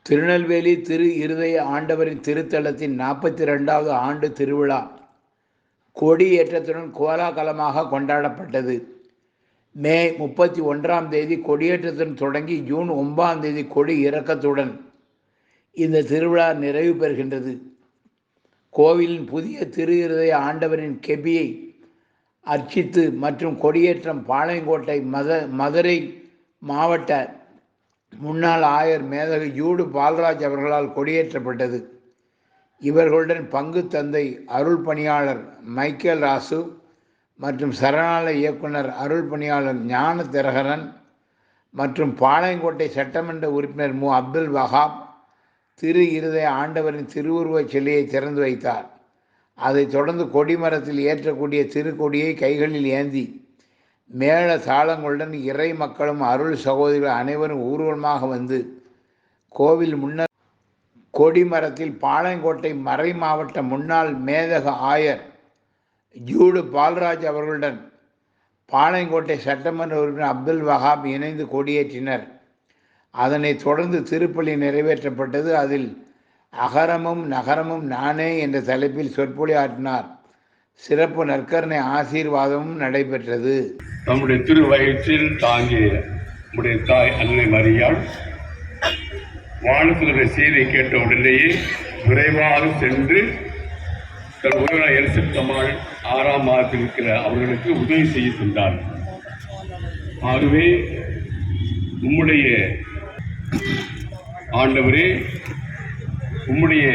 திருநெல்வேலி திரு இருதய ஆண்டவரின் திருத்தலத்தின் 42வது ஆண்டு திருவிழா கொடியேற்றத்துடன் கோலாகலமாக கொண்டாடப்பட்டது. மே 31ஆம் தேதி கொடியேற்றத்துடன் தொடங்கி ஜூன் 9ஆம் தேதி கொடி இறக்கத்துடன் இந்த திருவிழா நிறைவு பெறுகின்றது. கோவிலின் புதிய திரு இருதய ஆண்டவரின் கெபியை அர்ச்சித்து மற்றும் கொடியேற்றம் பாளையங்கோட்டை மதுரை மாவட்ட முன்னாள் ஆயர் மேதகு யூடு பால்ராஜ் அவர்களால் கொடியேற்றப்பட்டது. இவர்களுடன் பங்கு தந்தை அருள் பணியாளர் மைக்கேல் ராசு மற்றும் சரணாலய இயக்குனர் அருள் பணியாளர் ஞான திரகரன் மற்றும் பாளையங்கோட்டை சட்டமன்ற உறுப்பினர் மு அப்துல் வஹாப் திரு இருதய ஆண்டவரின் திருவுருவச் சிலையை திறந்து வைத்தார். அதைத் தொடர்ந்து கொடிமரத்தில் ஏற்றக்கூடிய திருக்கொடியை கைகளில் ஏந்தி மேள தாளங்களுடன் இறை மக்களும் அருள் சகோதரிகள் அனைவரும் ஊர்வலமாக வந்து கோவில் முன்னர் கொடிமரத்தில் பாளையங்கோட்டை மறை மாவட்ட முன்னாள் மேதக ஆயர் ஜூடு பால்ராஜ் அவர்களுடன் பாளையங்கோட்டை சட்டமன்ற உறுப்பினர் அப்துல் வஹாப் இணைந்து கொடியேற்றினர். அதனைத் தொடர்ந்து திருப்பலி நிறைவேற்றப்பட்டது. அதில் அகரமும் நகரமும் நானே என்ற தலைப்பில் சொற்பொழி ஆற்றினார். சிறப்பு நற்கருணை ஆசீர்வாதமும் நடைபெற்றது. நம்முடைய திருவயிற்றில் தாங்கிய நம்முடைய தாய் அன்னை மரியாள் வானத்துடைய செய்தியை கேட்ட உடனேயே விரைவாக சென்று தன் உறவினர் எலிசபெத்தம்மாள் 6ஆம் மாதத்தில் இருக்கிற அவர்களுக்கு உதவி செய்ய சென்றார். ஆகவே உம்முடைய ஆண்டவரே, உம்முடைய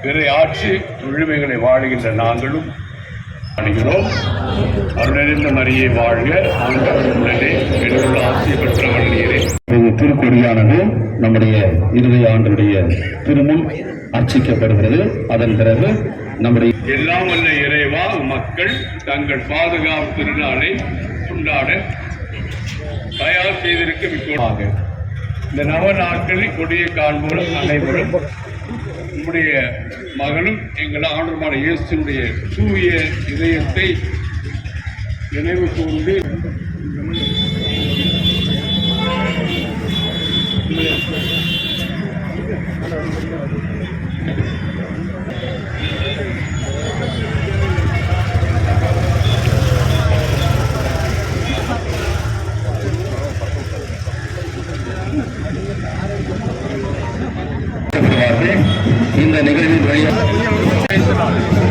பிறை ஆட்சி விழுமைகளை வாழுகின்ற நாங்களும் அணுகிறோம். அருளிருந்த மரியை வாழ்க, ஆண்டவருடனே எழுதுள்ள ஆட்சி பெற்றவள் நீரே. திருக்கொடியானது நம்முடைய இருதய ஆண்டுடைய திருமுன் அர்ச்சிக்கப்படுகிறது. அதன் பிறகு நம்முடைய எல்லாம் வல்ல இறைவா மக்கள் தங்கள் பாதுகாப்பு திருநாளை கொண்டாட தயார் செய்திருக்க மிக்கமாக இந்த நவ நாட்களில் கொடியை காண்போர் அனைவரும் நம்முடைய மகளும் எங்கள் ஆண்டவருமான இயேசுடைய தூய இதயத்தை நினைவு கூர்ந்து இந்த நிகழ்வின் வழியாக